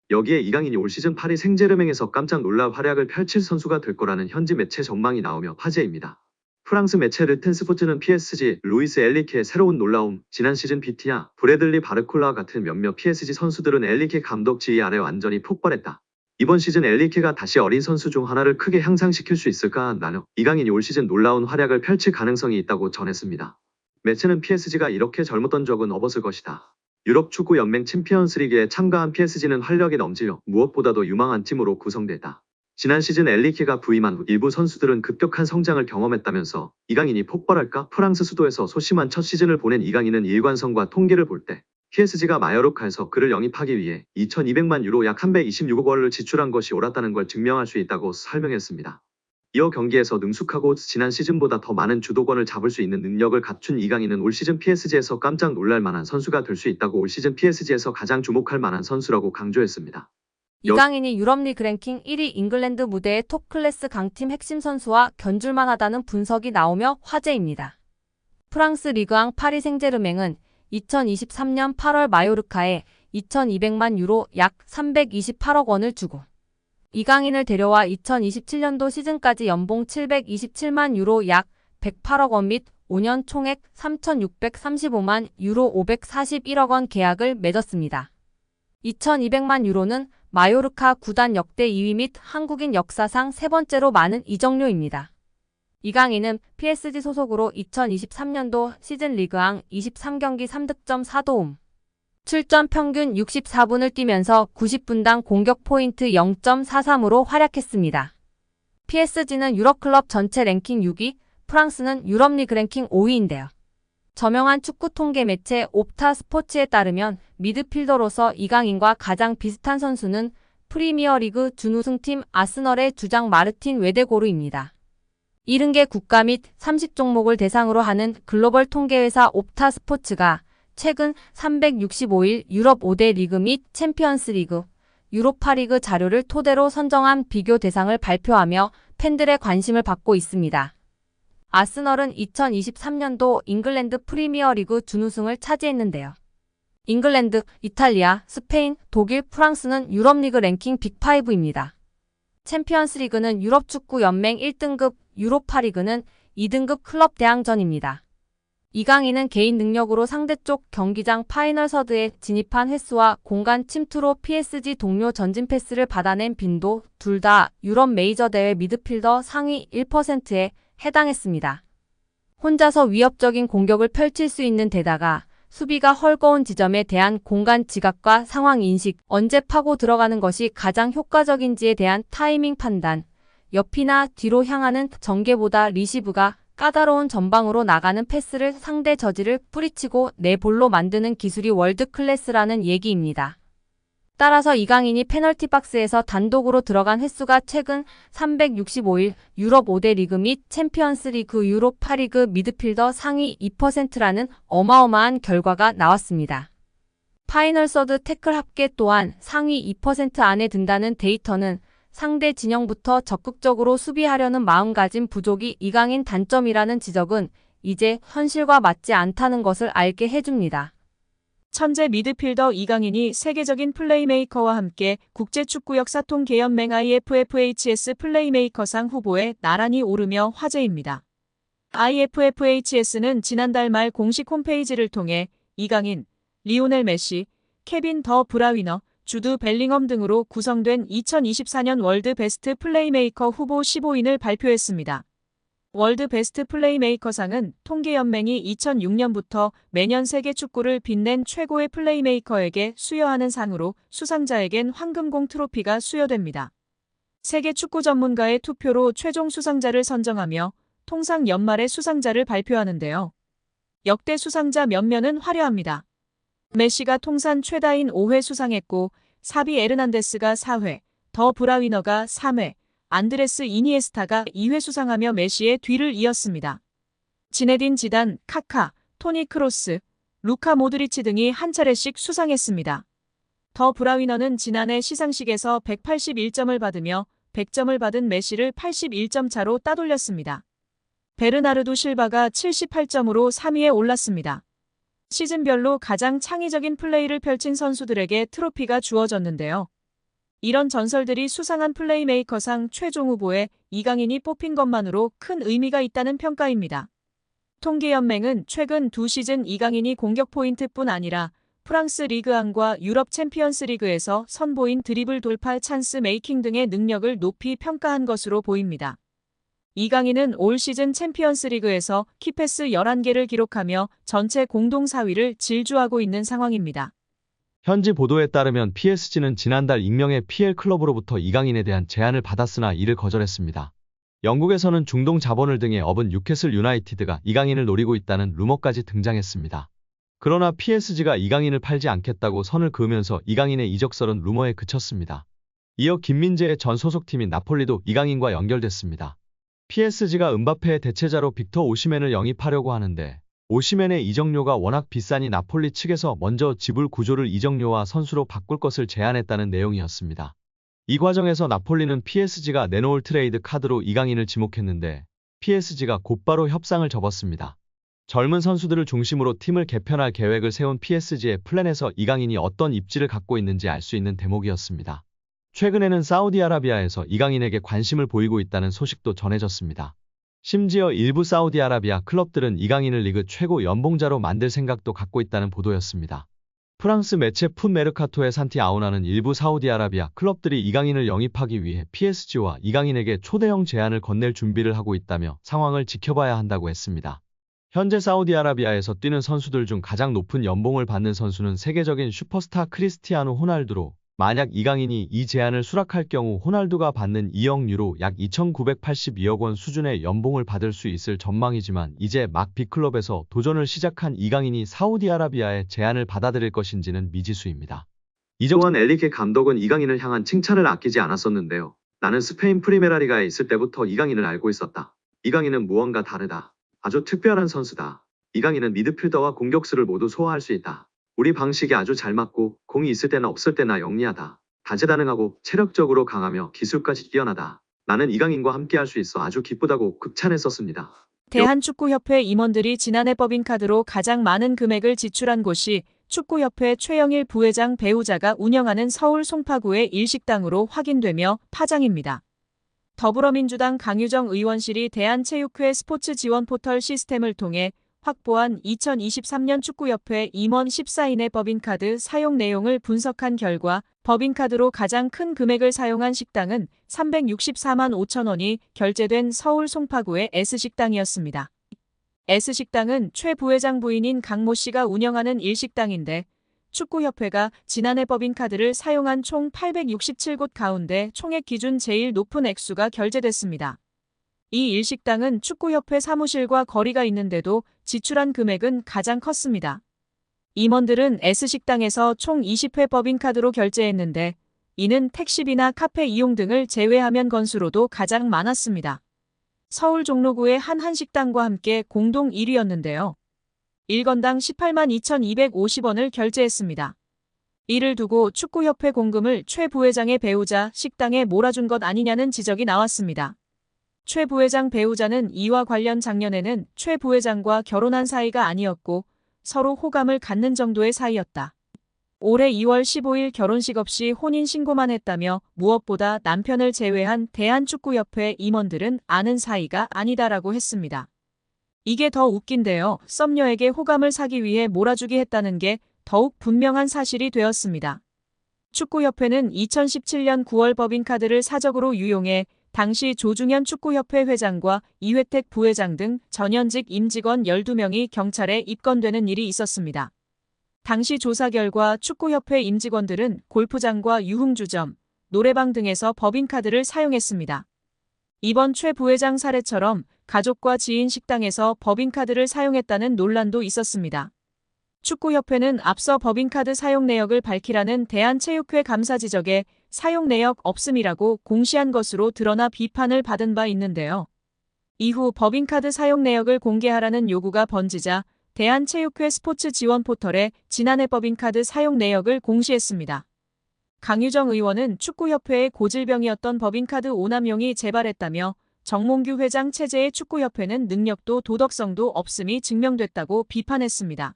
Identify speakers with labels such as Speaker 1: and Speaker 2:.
Speaker 1: 여기에 이강인이 올 시즌 파리 생제르맹에서 깜짝 놀랄 활약을 펼칠 선수가 될 거라는 현지 매체 전망이 나오며 화제입니다. 프랑스 매체 르텐 스포츠는 PSG, 루이스 엘리케의 새로운 놀라움, 지난 시즌 비티냐, 브래들리 바르콜라와 같은 몇몇 PSG 선수들은 엘리케 감독 지휘 아래 완전히 폭발했다. 이번 시즌 엘리케가 다시 어린 선수 중 하나를 크게 향상시킬 수 있을까 하나요? 이강인이 올 시즌 놀라운 활약을 펼칠 가능성이 있다고 전했습니다. 매체는 PSG가 이렇게 젊었던 적은 없었을 것이다. 유럽 축구 연맹 챔피언스리그에 참가한 PSG는 활력이 넘치며 무엇보다도 유망한 팀으로 구성됐다. 지난 시즌 엘리케가 부임한 후 일부 선수들은 급격한 성장을 경험했다면서 이강인이 폭발할까? 프랑스 수도에서 소심한 첫 시즌을 보낸 이강인은 일관성과 통계를 볼 때 PSG가 마요르카에서 그를 영입하기 위해 2,200만 유로 약 326억 원을 지출한 것이 옳았다는 걸 증명할 수 있다고 설명했습니다. 이어 경기에서 능숙하고 지난 시즌보다 더 많은 주도권을 잡을 수 있는 능력을 갖춘 이강인은 올 시즌 PSG에서 깜짝 놀랄 만한 선수가 될 수 있다고 올 시즌 PSG에서 가장 주목할 만한 선수라고 강조했습니다.
Speaker 2: 이강인이 유럽리그 랭킹 1위 잉글랜드 무대의 톱클래스 강팀 핵심 선수와 견줄만하다는 분석이 나오며 화제입니다. 프랑스 리그앙 파리 생제르맹은 2023년 8월 마요르카에 2,200만 유로 약 328억 원을 주고 이강인을 데려와 2027년도 시즌까지 연봉 727만 유로 약 108억 원 및 5년 총액 3,635만 유로 541억 원 계약을 맺었습니다. 2,200만 유로는 마요르카 구단 역대 2위 및 한국인 역사상 세 번째로 많은 이적료입니다. 이강인은 PSG 소속으로 2023년도 시즌 리그앙 23경기 3득점 4도움, 출전 평균 64분을 뛰면서 90분당 공격 포인트 0.43으로 활약했습니다. PSG는 유럽클럽 전체 랭킹 6위, 프랑스는 유럽리그 랭킹 5위인데요. 저명한 축구 통계 매체 옵타 스포츠에 따르면 미드필더로서 이강인과 가장 비슷한 선수는 프리미어리그 준우승팀 아스널의 주장 마르틴 웨데고르입니다. 70개 국가 및 30종목을 대상으로 하는 글로벌 통계회사 옵타 스포츠가 최근 365일 유럽 5대 리그 및 챔피언스 리그, 유로파리그 자료를 토대로 선정한 비교 대상을 발표하며 팬들의 관심을 받고 있습니다. 아스널은 2023년도 잉글랜드 프리미어리그 준우승을 차지했는데요. 잉글랜드, 이탈리아, 스페인, 독일, 프랑스는 유럽리그 랭킹 빅5입니다. 챔피언스리그는 유럽축구연맹 1등급, 유로파리그는 2등급 클럽 대항전입니다. 이강인은 개인 능력으로 상대쪽 경기장 파이널 서드에 진입한 횟수와 공간 침투로 PSG 동료 전진 패스를 받아낸 빈도 둘 다 유럽 메이저 대회 미드필더 상위 1%에 해당했습니다. 혼자서 위협적인 공격을 펼칠 수 있는 데다가 수비가 헐거운 지점에 대한 공간 지각과 상황 인식, 언제 파고 들어가는 것이 가장 효과적인지에 대한 타이밍 판단, 옆이나 뒤로 향하는 전개보다 리시브가 까다로운 전방으로 나가는 패스를 상대 저지를 뿌리치고 내 볼로 만드는 기술이 월드 클래스라는 얘기입니다. 따라서 이강인이 페널티 박스에서 단독으로 들어간 횟수가 최근 365일 유럽 5대 리그 및 챔피언스 리그 유로파리그 미드필더 상위 2%라는 어마어마한 결과가 나왔습니다. 파이널 서드 태클 합계 또한 상위 2% 안에 든다는 데이터는 상대 진영부터 적극적으로 수비하려는 마음가짐 부족이 이강인 단점이라는 지적은 이제 현실과 맞지 않다는 것을 알게 해줍니다.
Speaker 3: 천재 미드필더 이강인이 세계적인 플레이메이커와 함께 국제축구 역사통계연맹 IFFHS 플레이메이커상 후보에 나란히 오르며 화제입니다. IFFHS는 지난달 말 공식 홈페이지를 통해 이강인, 리오넬 메시, 케빈 더 브라위너, 주드 벨링엄 등으로 구성된 2024년 월드 베스트 플레이메이커 후보 15인을 발표했습니다. 월드 베스트 플레이메이커상은 통계연맹이 2006년부터 매년 세계 축구를 빛낸 최고의 플레이메이커에게 수여하는 상으로 수상자에겐 황금공 트로피가 수여됩니다. 세계 축구 전문가의 투표로 최종 수상자를 선정하며 통상 연말에 수상자를 발표하는데요. 역대 수상자 면면은 화려합니다. 메시가 통산 최다인 5회 수상했고 사비 에르난데스가 4회, 더 브라위너가 3회, 안드레스 이니에스타가 2회 수상하며 메시의 뒤를 이었습니다. 지네딘 지단, 카카, 토니 크로스, 루카 모드리치 등이 한 차례씩 수상했습니다. 더 브라위너는 지난해 시상식에서 181점을 받으며 100점을 받은 메시를 81점 차로 따돌렸습니다. 베르나르도 실바가 78점으로 3위에 올랐습니다. 시즌별로 가장 창의적인 플레이를 펼친 선수들에게 트로피가 주어졌는데요. 이런 전설들이 수상한 플레이메이커상 최종 후보에 이강인이 뽑힌 것만으로 큰 의미가 있다는 평가입니다. 통계연맹은 최근 두 시즌 이강인이 공격 포인트뿐 아니라 프랑스 리그앙과 유럽 챔피언스 리그에서 선보인 드리블 돌파 찬스 메이킹 등의 능력을 높이 평가한 것으로 보입니다. 이강인은 올 시즌 챔피언스 리그에서 키패스 11개를 기록하며 전체 공동 4위를 질주하고 있는 상황입니다.
Speaker 1: 현지 보도에 따르면 PSG는 지난달 익명의 PL 클럽으로부터 이강인에 대한 제안을 받았으나 이를 거절했습니다. 영국에서는 중동 자본을 등에 업은 뉴캐슬 유나이티드가 이강인을 노리고 있다는 루머까지 등장했습니다. 그러나 PSG가 이강인을 팔지 않겠다고 선을 그으면서 이강인의 이적설은 루머에 그쳤습니다. 이어 김민재의 전 소속팀인 나폴리도 이강인과 연결됐습니다. PSG가 음바페의 대체자로 빅터 오시멘을 영입하려고 하는데 오시멘의 이적료가 워낙 비싸니 나폴리 측에서 먼저 지불 구조를 이적료와 선수로 바꿀 것을 제안했다는 내용이었습니다. 이 과정에서 나폴리는 PSG가 내놓을 트레이드 카드로 이강인을 지목했는데 PSG가 곧바로 협상을 접었습니다. 젊은 선수들을 중심으로 팀을 개편할 계획을 세운 PSG의 플랜에서 이강인이 어떤 입지를 갖고 있는지 알 수 있는 대목이었습니다. 최근에는 사우디아라비아에서 이강인에게 관심을 보이고 있다는 소식도 전해졌습니다. 심지어 일부 사우디아라비아 클럽들은 이강인을 리그 최고 연봉자로 만들 생각도 갖고 있다는 보도였습니다. 프랑스 매체 풋 메르카토의 산티 아우나는 일부 사우디아라비아 클럽들이 이강인을 영입하기 위해 PSG와 이강인에게 초대형 제안을 건넬 준비를 하고 있다며 상황을 지켜봐야 한다고 했습니다. 현재 사우디아라비아에서 뛰는 선수들 중 가장 높은 연봉을 받는 선수는 세계적인 슈퍼스타 크리스티아노 호날두로 만약 이강인이 이 제안을 수락할 경우 호날두가 받는 2억 유로 약 2,982억 원 수준의 연봉을 받을 수 있을 전망이지만 이제 막 B클럽에서 도전을 시작한 이강인이 사우디아라비아의 제안을 받아들일 것인지는 미지수입니다. 이정환 엘리케 감독은 이강인을 향한 칭찬을 아끼지 않았었는데요. 나는 스페인 프리메라리가에 있을 때부터 이강인을 알고 있었다. 이강인은 무언가 다르다. 아주 특별한 선수다. 이강인은 미드필더와 공격수를 모두 소화할 수 있다. 우리 방식이 아주 잘 맞고 공이 있을 때나 없을 때나 영리하다. 다재다능하고 체력적으로 강하며 기술까지 뛰어나다. 나는 이강인과 함께할 수 있어 아주 기쁘다고 극찬했었습니다.
Speaker 3: 대한축구협회 임원들이 지난해 법인카드로 가장 많은 금액을 지출한 곳이 축구협회 최영일 부회장 배우자가 운영하는 서울 송파구의 일식당으로 확인되며 파장입니다. 더불어민주당 강유정 의원실이 대한체육회 스포츠 지원 포털 시스템을 통해 확보한 2023년 축구협회 임원 14인의 법인카드 사용 내용을 분석한 결과 법인카드로 가장 큰 금액을 사용한 식당은 364만 5천 원이 결제된 서울 송파구의 S식당이었습니다. S식당은 최 부회장 부인인 강모 씨가 운영하는 일식당인데 축구협회가 지난해 법인카드를 사용한 총 867곳 가운데 총액 기준 제일 높은 액수가 결제됐습니다. 이 일식당은 축구협회 사무실과 거리가 있는데도 지출한 금액은 가장 컸습니다. 임원들은 S식당에서 총 20회 법인카드로 결제했는데 이는 택시비나 카페 이용 등을 제외하면 건수로도 가장 많았습니다. 서울 종로구의 한 한식당과 함께 공동 1위였는데요. 1건당 18만 2,250원을 결제했습니다. 이를 두고 축구협회 공금을 최 부회장의 배우자 식당에 몰아준 것 아니냐는 지적이 나왔습니다. 최 부회장 배우자는 이와 관련 작년에는 최 부회장과 결혼한 사이가 아니었고 서로 호감을 갖는 정도의 사이였다. 올해 2월 15일 결혼식 없이 혼인신고만 했다며 무엇보다 남편을 제외한 대한축구협회 임원들은 아는 사이가 아니다라고 했습니다. 이게 더 웃긴데요. 썸녀에게 호감을 사기 위해 몰아주기 했다는 게 더욱 분명한 사실이 되었습니다. 축구협회는 2017년 9월 법인카드를 사적으로 유용해 당시 조중현 축구협회 회장과 이회택 부회장 등 전현직 임직원 12명이 경찰에 입건되는 일이 있었습니다. 당시 조사 결과 축구협회 임직원들은 골프장과 유흥주점, 노래방 등에서 법인카드를 사용했습니다. 이번 최 부회장 사례처럼 가족과 지인 식당에서 법인카드를 사용했다는 논란도 있었습니다. 축구협회는 앞서 법인카드 사용 내역을 밝히라는 대한체육회 감사 지적에 사용 내역 없음이라고 공시한 것으로 드러나 비판을 받은 바 있는데요. 이후 법인카드 사용 내역을 공개하라는 요구가 번지자 대한체육회 스포츠 지원 포털에 지난해 법인카드 사용 내역을 공시했습니다. 강유정 의원은 축구협회의 고질병이었던 법인카드 오남용이 재발했다며 정몽규 회장 체제의 축구협회는 능력도 도덕성도 없음이 증명됐다고 비판했습니다.